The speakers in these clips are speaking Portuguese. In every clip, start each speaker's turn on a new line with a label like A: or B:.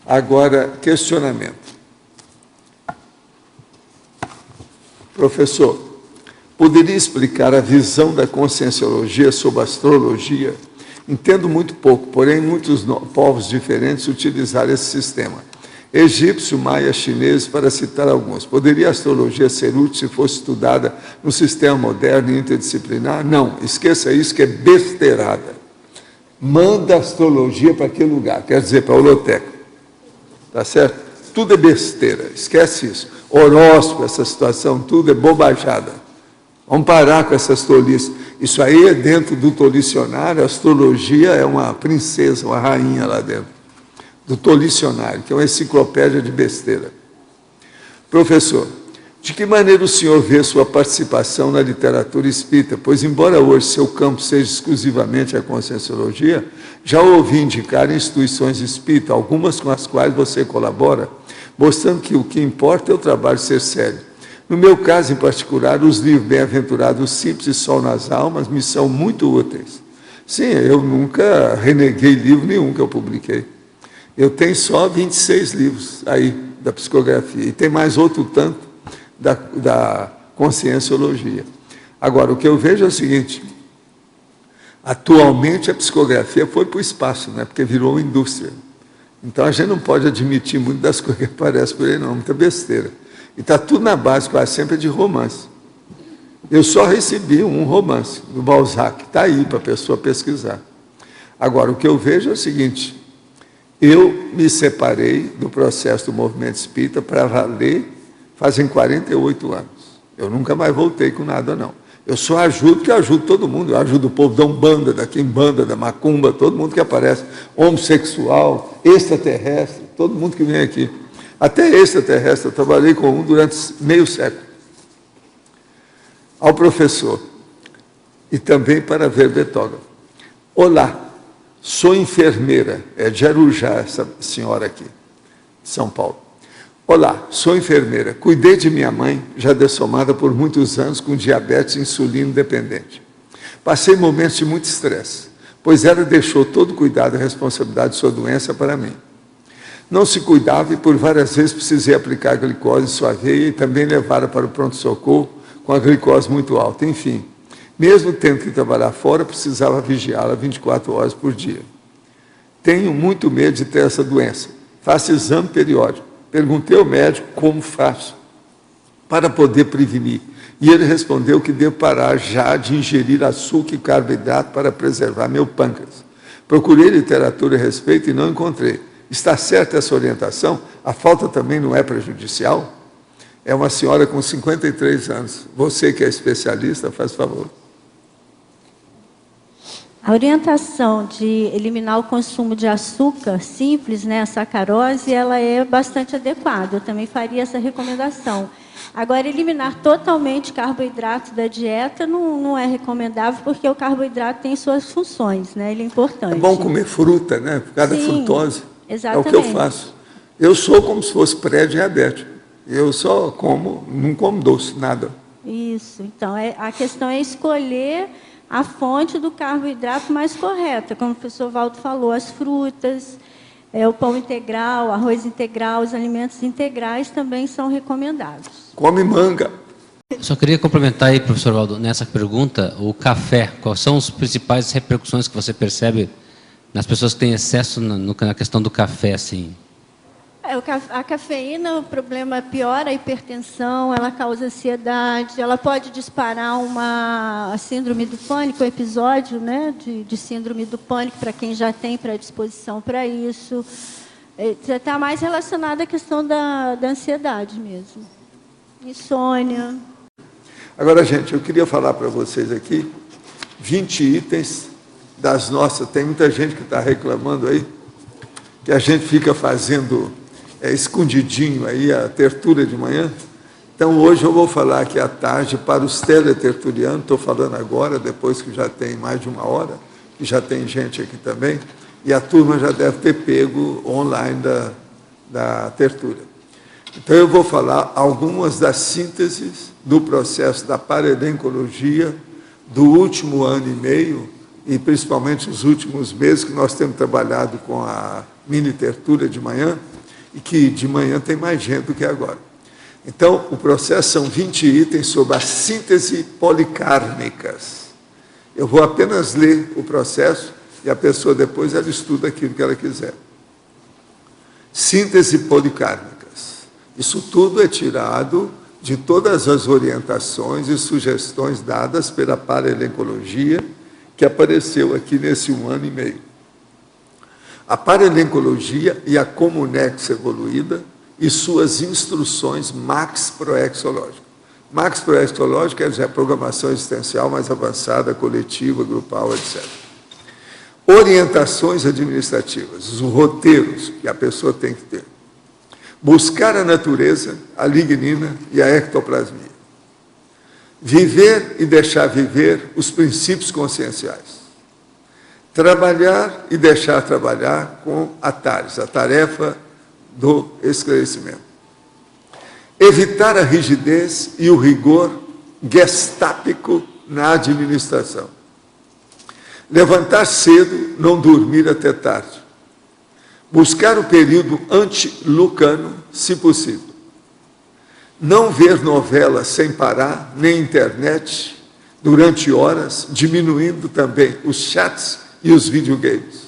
A: Agora, questionamento. Professor, poderia explicar a visão da conscienciologia sobre a astrologia? Entendo muito pouco, porém muitos povos diferentes utilizaram esse sistema. Egípcio, maia, chinês, para citar alguns. Poderia a astrologia ser útil se fosse estudada no sistema moderno e interdisciplinar? Não, esqueça isso, que é besteirada. Manda a astrologia para aquele lugar, quer dizer, para a holoteca. Tá certo? Tudo é besteira, esquece isso. Horóscopo, essa situação, tudo é bobajada. Vamos parar com essas tolices. Isso aí é dentro do tolicionário, a astrologia é uma princesa, uma rainha lá dentro. Do tolicionário, que é uma enciclopédia de besteira. Professor, de que maneira o senhor vê sua participação na literatura espírita? Pois, embora hoje seu campo seja exclusivamente a conscienciologia, já ouvi indicar instituições espíritas, algumas com as quais você colabora, mostrando que o que importa é o trabalho ser sério. No meu caso, em particular, os livros Bem-aventurados Simples e Sol nas Almas me são muito úteis. Sim, eu nunca reneguei livro nenhum que eu publiquei. Eu tenho só 26 livros aí da psicografia, e tem mais outro tanto da conscienciologia. Agora, o que eu vejo é o seguinte, atualmente a psicografia foi para o espaço, né, porque virou uma indústria. Então a gente não pode admitir muito das coisas que aparecem por aí, não, muita besteira. E está tudo na base, quase sempre, de romance. Eu só recebi um romance, do Balzac, está aí para a pessoa pesquisar. Agora, o que eu vejo é o seguinte, eu me separei do processo do movimento espírita para valer fazem 48 anos. Eu nunca mais voltei com nada, não. Eu só ajudo, porque eu ajudo todo mundo. Eu ajudo o povo da Umbanda, da Quimbanda, da Macumba, todo mundo que aparece, homossexual, extraterrestre, todo mundo que vem aqui. Até extraterrestre, eu trabalhei com um durante meio século. Ao professor, e também para ver Betógrafo. Olá, sou enfermeira, é de Arujá essa senhora aqui, de São Paulo. Olá, sou enfermeira, cuidei de minha mãe, já dessomada por muitos anos com diabetes e insulino dependente. Passei momentos de muito estresse, pois ela deixou todo o cuidado e responsabilidade de sua doença para mim. Não se cuidava e por várias vezes precisei aplicar glicose em sua veia e também levá-la para o pronto-socorro com a glicose muito alta. Enfim, mesmo tendo que trabalhar fora, precisava vigiá-la 24 horas por dia. Tenho muito medo de ter essa doença. Faço exame periódico. Perguntei ao médico como faço para poder prevenir. E ele respondeu que devo parar já de ingerir açúcar e carboidrato para preservar meu pâncreas. Procurei literatura a respeito e não encontrei. Está certa essa orientação? A falta também não é prejudicial? É uma senhora com 53 anos. Você que é especialista, faz favor.
B: A orientação de eliminar o consumo de açúcar simples, né, a sacarose, ela é bastante adequada. Eu também faria essa recomendação. Agora, eliminar totalmente carboidrato da dieta não é recomendável, porque o carboidrato tem suas funções, né? Ele é importante.
A: É bom comer fruta, né? Por causa da frutose.
B: Exatamente.
A: É o que eu faço. Eu sou como se fosse pré-diabético. Eu só como, não como doce, nada.
B: Isso. Então, a questão é escolher a fonte do carboidrato mais correta. Como o professor Valdo falou, as frutas, o pão integral, arroz integral, os alimentos integrais também são recomendados.
A: Come manga.
C: Só queria complementar aí, professor Valdo, nessa pergunta, o café. Quais são as principais repercussões que você percebe nas pessoas que têm excesso na questão do café, assim?
B: A cafeína, o problema pior, a hipertensão, ela causa ansiedade, ela pode disparar uma síndrome do pânico, um episódio, né, de síndrome do pânico, para quem já tem predisposição para isso. Está mais relacionado à questão da ansiedade mesmo. Insônia.
A: Agora, gente, eu queria falar para vocês aqui 20 itens das nossas. Tem muita gente que está reclamando aí que a gente fica fazendo escondidinho aí a tertúlia de manhã. Então, hoje eu vou falar aqui à tarde para os teletertulianos. Estou falando agora, depois que já tem mais de 1 hora, que já tem gente aqui também, e a turma já deve ter pego online da tertúlia. Então, eu vou falar algumas das sínteses do processo da paralencologia do último ano e meio, e principalmente os últimos meses, que nós temos trabalhado com a mini tertúlia de manhã, e que de manhã tem mais gente do que agora. Então, o processo são 20 itens sobre a síntese policármicas. Eu vou apenas ler o processo e a pessoa depois ela estuda aquilo que ela quiser. Síntese policármicas. Isso tudo é tirado de todas as orientações e sugestões dadas pela paralencologia que apareceu aqui nesse 1 ano e meio. A paralencologia e a comunex evoluída e suas instruções max-proexológicas. Max-proexológica quer dizer a programação existencial mais avançada, coletiva, grupal, etc. Orientações administrativas, os roteiros que a pessoa tem que ter. Buscar a natureza, a lignina e a ectoplasmia. Viver e deixar viver os princípios conscienciais. Trabalhar e deixar trabalhar com a TARES, a tarefa do esclarecimento. Evitar a rigidez e o rigor gestápico na administração. Levantar cedo, não dormir até tarde. Buscar o período anti-lucano, se possível. Não ver novela sem parar, nem internet, durante horas, diminuindo também os chats e os videogames.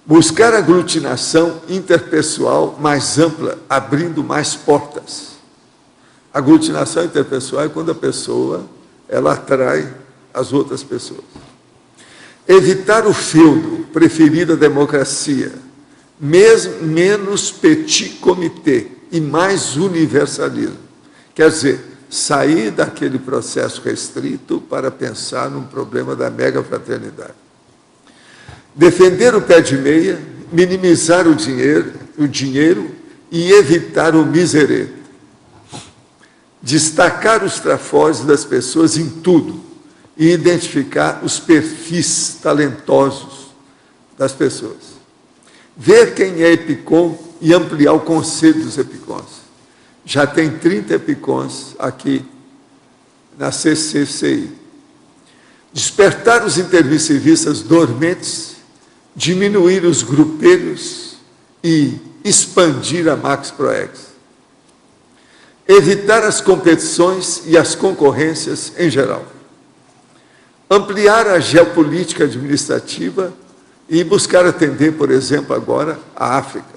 A: Buscar aglutinação interpessoal mais ampla, abrindo mais portas. Aglutinação interpessoal é quando a pessoa ela atrai as outras pessoas. Evitar o feudo, preferir a democracia, menos petit comité e mais universalismo. Quer dizer, sair daquele processo restrito para pensar num problema da mega-fraternidade. Defender o pé de meia, minimizar o dinheiro e evitar o miserê. Destacar os trafores das pessoas em tudo e identificar os perfis talentosos das pessoas. Ver quem é epicom e ampliar o conceito dos epicons. Já tem 30 epicons aqui na CCCI. Despertar os intermissivistas dormentes, diminuir os grupelhos e expandir a Max Proex. Evitar as competições e as concorrências em geral. Ampliar a geopolítica administrativa e buscar atender, por exemplo, agora, a África.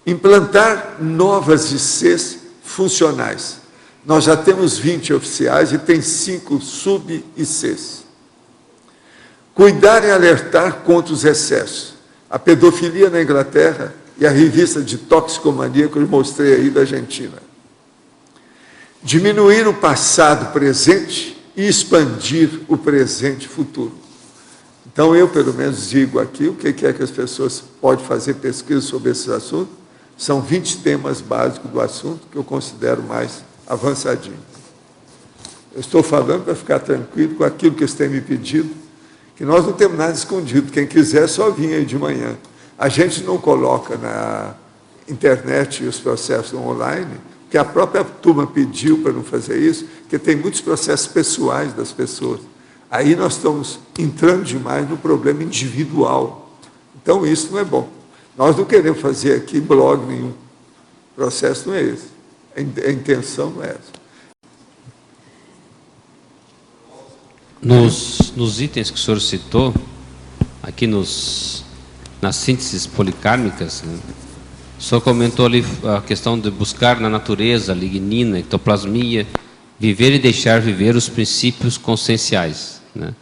A: Implantar novas ICs funcionais. Nós já temos 20 oficiais e tem 5 sub-ICs. Cuidar e alertar contra os excessos. A pedofilia na Inglaterra e a revista de toxicomania que eu mostrei aí da Argentina. Diminuir o passado presente e expandir o presente futuro. Então, eu, pelo menos, digo aqui o que é que as pessoas podem fazer pesquisa sobre esse assunto. São 20 temas básicos do assunto que eu considero mais avançadinho. Eu estou falando para ficar tranquilo com aquilo que vocês têm me pedido, que nós não temos nada escondido. Quem quiser, só vinha aí de manhã. A gente não coloca na internet os processos online, que a própria turma pediu para não fazer isso, porque tem muitos processos pessoais das pessoas. Aí nós estamos entrando demais no problema individual. Então, isso não é bom. Nós não queremos fazer aqui blog nenhum. O processo não é esse. A intenção não é essa.
C: Nos itens que o senhor citou, aqui nas sínteses policármicas, né, o senhor comentou ali a questão de buscar na natureza, lignina, ectoplasmia, viver e deixar viver os princípios conscienciais. Né?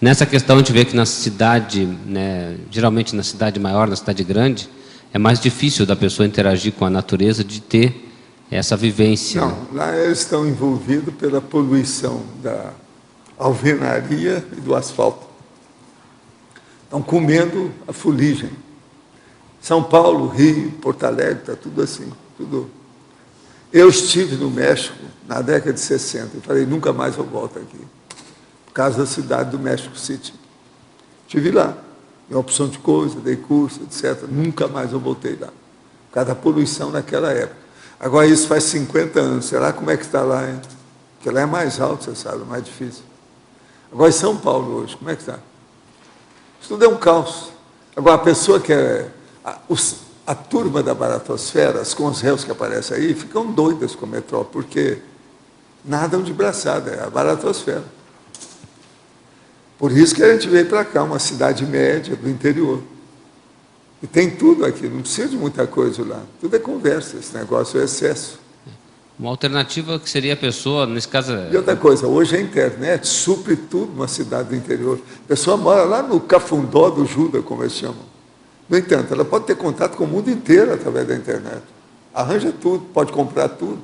C: Nessa questão, a gente vê que na cidade, né, geralmente na cidade maior, na cidade grande, é mais difícil da pessoa interagir com a natureza, de ter essa vivência.
A: Não,
C: né?
A: lá eles estão envolvidos pela poluição da alvenaria e do asfalto. Estão comendo a fuligem. São Paulo, Rio, Porto Alegre, está tudo assim, tudo. Eu estive no México na década de 60 e falei, nunca mais eu volto aqui, por causa da cidade do México City. Estive lá, em opção de coisa, dei curso, etc. Nunca mais eu voltei lá, por causa da poluição naquela época. Agora isso faz 50 anos, sei lá como é que está lá, hein? Porque lá é mais alto, você sabe, mais difícil. Agora em São Paulo hoje, como é que está? Isso tudo é um caos. Agora a pessoa que é... a turma da baratosfera, as réus que aparecem aí, ficam doidas com a metrópole, porque nadam de braçada, é a baratosfera. Por isso que a gente veio para cá, uma cidade média do interior. E tem tudo aqui, não precisa de muita coisa lá. Tudo é conversa, esse negócio é excesso.
C: Uma alternativa que seria a pessoa, nesse caso...
A: E outra coisa, hoje a internet supre tudo numa cidade do interior. A pessoa mora lá no Cafundó do Judas, como eles chamam. No entanto, ela pode ter contato com o mundo inteiro através da internet. Arranja tudo, pode comprar tudo.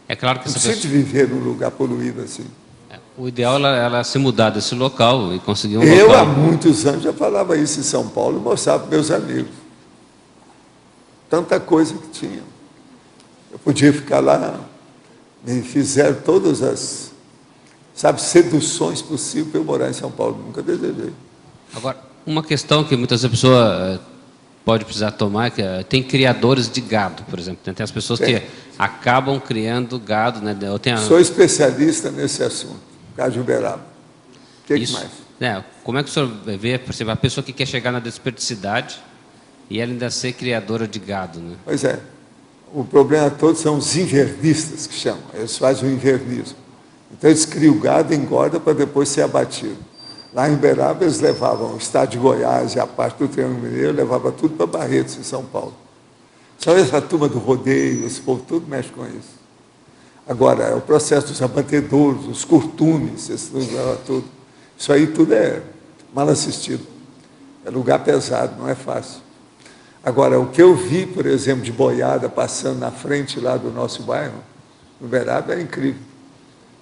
C: É claro que
A: não
C: essa
A: precisa
C: pessoa...
A: de viver num lugar poluído assim.
C: O ideal é ela se mudar desse local e conseguir um
A: Eu,
C: local.
A: há muitos anos, já falava isso em São Paulo e mostrava para meus amigos. Tanta coisa que tinha. Eu podia ficar lá, me fizeram todas as, seduções possíveis para eu morar em São Paulo. Nunca desejei.
C: Agora, uma questão que muitas vezes a pessoa pode precisar tomar é que tem criadores de gado, por exemplo. Tem as pessoas que acabam criando gado, né?
A: Sou especialista nesse assunto. Gado de Uberaba. O que mais?
C: Como é que o senhor vê, por exemplo, a pessoa que quer chegar na desperdicidade e ela ainda ser criadora de gado, né?
A: Pois é. O problema todo são os invernistas, que chamam. Eles fazem o invernismo. Então, eles criam o gado, engorda para depois ser abatido. Lá em Uberaba, eles levavam o estado de Goiás e a parte do Triângulo Mineiro, levava tudo para Barretos, em São Paulo. Só essa turma do rodeio, esse povo tudo mexe com isso. Agora, é o processo dos abatedouros, os curtumes, tudo. Isso aí tudo é mal assistido. É lugar pesado, não é fácil. Agora, o que eu vi, por exemplo, de boiada passando na frente lá do nosso bairro, no Uberaba, é incrível.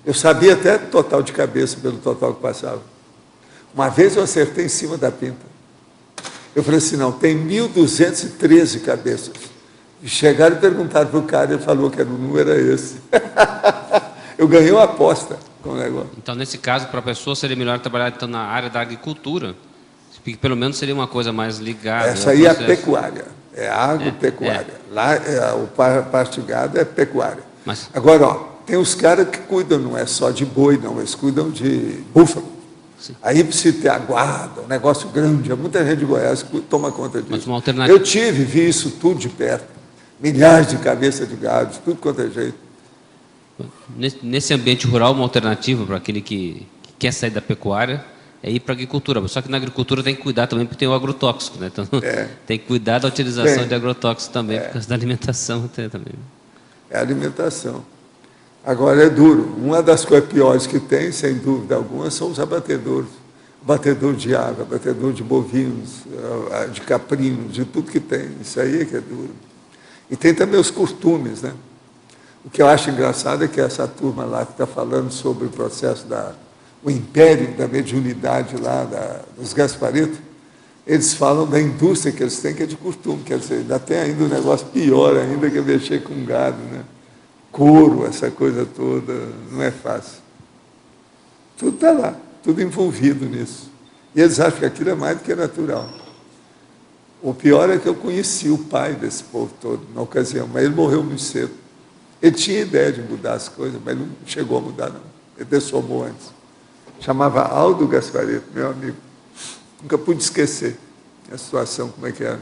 A: Eu sabia até total de cabeça pelo total que passava. Uma vez eu acertei em cima da pinta. Eu falei assim, não, tem 1.213 cabeças. E chegaram e perguntaram para o cara, ele falou que o número era esse. Eu ganhei uma aposta com o negócio.
C: Então, nesse caso, para a pessoa seria melhor trabalhar então, na área da agricultura, porque pelo menos seria uma coisa mais ligada.
A: Essa aí é a pecuária, é agropecuária. Lá, o parte gado é pecuária.
C: Mas...
A: Agora, tem os caras que cuidam, não é só de boi, não, eles cuidam de búfalo. Sim. Aí precisa ter aguarda, um negócio grande. Muita gente de Goiás que toma conta disso.
C: Mas uma alternativa...
A: Eu vi isso tudo de perto. Milhares de cabeças de gado, tudo quanto é jeito.
C: Nesse ambiente rural, uma alternativa para aquele que quer sair da pecuária é ir para a agricultura. Só que na agricultura tem que cuidar também, porque tem o agrotóxico, né? Então, tem que cuidar da utilização de agrotóxicos também, por causa da alimentação também.
A: É a alimentação. Agora é duro. Uma das coisas piores que tem, sem dúvida alguma, são os abatedouros. Abatedor de água, abatedor de bovinos, de caprinos, de tudo que tem. Isso aí é que é duro. E tem também os costumes, né? O que eu acho engraçado é que essa turma lá que está falando sobre o processo o império da mediunidade lá, dos Gaspareto, eles falam da indústria que eles têm, que é de costume, quer dizer, ainda tem ainda um negócio pior ainda, que é mexer com gado, né? Couro, essa coisa toda, não é fácil. Tudo está lá, tudo envolvido nisso. E eles acham que aquilo é mais do que natural. O pior é que eu conheci o pai desse povo todo, na ocasião, mas ele morreu muito cedo. Ele tinha ideia de mudar as coisas, mas não chegou a mudar, não. Ele dessomou antes. Chamava Aldo Gaspareto, meu amigo. Nunca pude esquecer a situação, como é que era.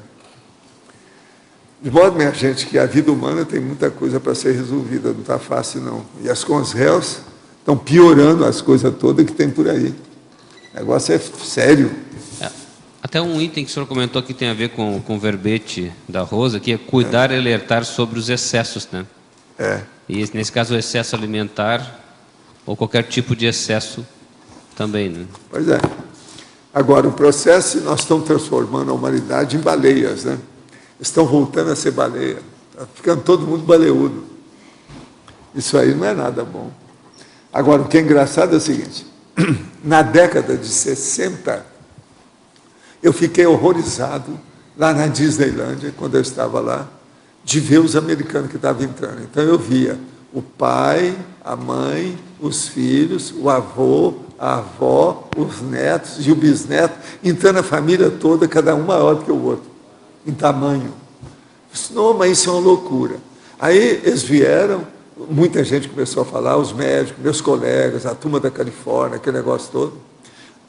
A: De modo, minha gente, que a vida humana tem muita coisa para ser resolvida, não está fácil, não. E as réus estão piorando as coisas todas que tem por aí. O negócio é sério.
C: Até um item que o senhor comentou que tem a ver com o verbete da Rosa, que é cuidar e alertar sobre os excessos, né? E nesse caso o excesso alimentar ou qualquer tipo de excesso também, né?
A: Pois é. Agora, o processo, nós estamos transformando a humanidade em baleias, né? Estão voltando a ser baleia. Está ficando todo mundo baleudo. Isso aí não é nada bom. Agora, o que é engraçado é o seguinte. Na década de 60, eu fiquei horrorizado lá na Disneylândia, quando eu estava lá, de ver os americanos que estavam entrando. Então, eu via o pai, a mãe, os filhos, o avô, a avó, os netos e o bisneto, entrando a família toda, cada um maior do que o outro, em tamanho. Eu disse, não, mas isso é uma loucura. Aí eles vieram, muita gente começou a falar, os médicos, meus colegas, a turma da Califórnia, aquele negócio todo.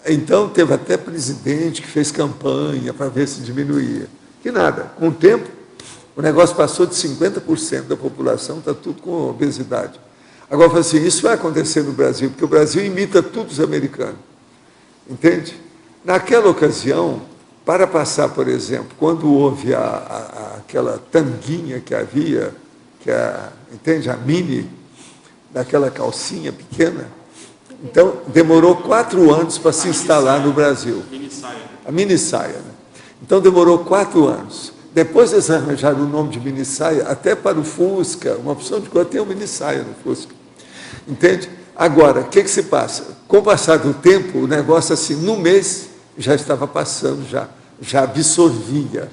A: Então, teve até presidente que fez campanha para ver se diminuía. Que nada, com o tempo, O negócio passou de 50% da população, está tudo com obesidade. Agora, eu falo assim, isso vai acontecer no Brasil, porque o Brasil imita tudo os americanos. Entende? Naquela ocasião, para passar, por exemplo, quando houve aquela tanguinha que havia, entende? A mini, daquela calcinha pequena, então demorou 4 anos para se instalar no Brasil. A mini saia. Né? Então demorou 4 anos. Depois eles arranjaram o nome de mini saia, até para o Fusca, uma opção de coisa, tem uma mini saia no Fusca. Entende? Agora, o que se passa? Com o passar do tempo, o negócio assim, no mês, já estava passando, já absorvia,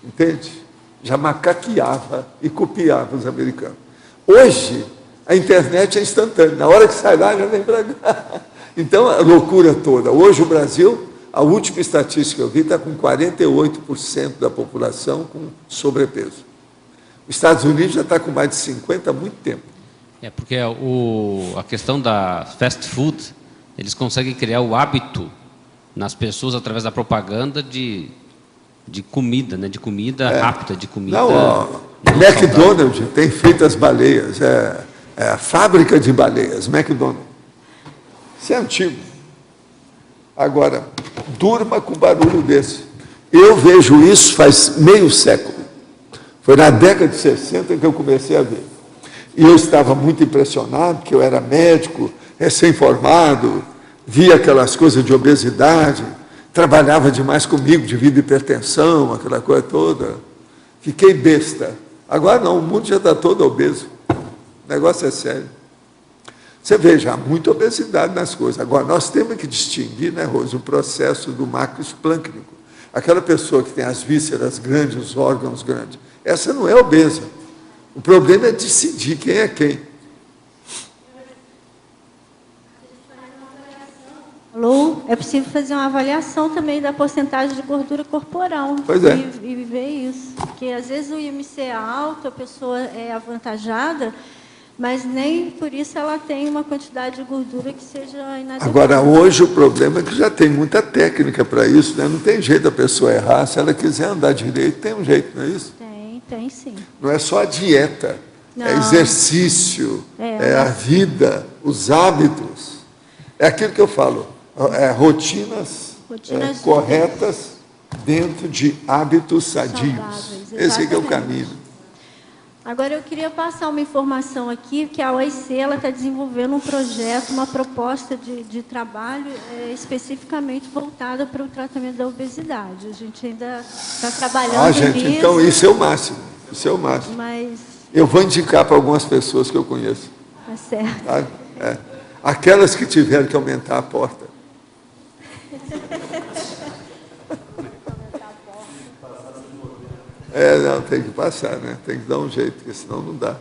A: entende? Já macaqueava e copiava os americanos. Hoje, a internet é instantânea, na hora que sai lá, já vem para cá. Então, a loucura toda. Hoje, o Brasil, a última estatística que eu vi, está com 48% da população com sobrepeso. Os Estados Unidos já está com mais de 50% há muito tempo.
C: Porque a questão da fast food, eles conseguem criar o hábito nas pessoas através da propaganda de comida, né? De comida rápida, de comida...
A: Não, McDonald's tem feito as baleias, é a fábrica de baleias, McDonald's. Isso é antigo. Agora, durma com barulho desse. Eu vejo isso faz meio século. Foi na década de 60 que eu comecei a ver. E eu estava muito impressionado, porque eu era médico, recém-formado, via aquelas coisas de obesidade, trabalhava demais comigo, devido à hipertensão, aquela coisa toda. Fiquei besta. Agora não, o mundo já está todo obeso. O negócio é sério. Você veja, há muita obesidade nas coisas. Agora, nós temos que distinguir, né, Rose, o processo do macroesplâncnico. Aquela pessoa que tem as vísceras grandes, os órgãos grandes, essa não é obesa. O problema é decidir quem é quem.
B: Alô? É possível fazer uma avaliação também da porcentagem de gordura corporal.
A: Pois é.
B: E ver isso. Porque, às vezes, o IMC é alto, a pessoa é avantajada, mas nem por isso ela tem uma quantidade de gordura que seja inadequada.
A: Agora, hoje, o problema é que já tem muita técnica para isso, né? Não tem jeito da pessoa errar. Se ela quiser andar direito, tem um jeito, não é isso?
B: Tem sim.
A: Não é só a dieta, é exercício, é a vida, os hábitos. É aquilo que eu falo, rotinas corretas dentro de hábitos sadios. Esse que é o caminho.
B: Agora, eu queria passar uma informação aqui, que a OIC está desenvolvendo um projeto, uma proposta de trabalho especificamente voltada para o tratamento da obesidade. A gente ainda está trabalhando
A: gente,
B: nisso.
A: então isso é o máximo. Isso é o máximo.
B: Mas...
A: Eu vou indicar para algumas pessoas que eu conheço.
B: Tá certo.
A: Tá? Aquelas que tiveram que aumentar a porta. Não, tem que passar, né? Tem que dar um jeito, porque senão não dá.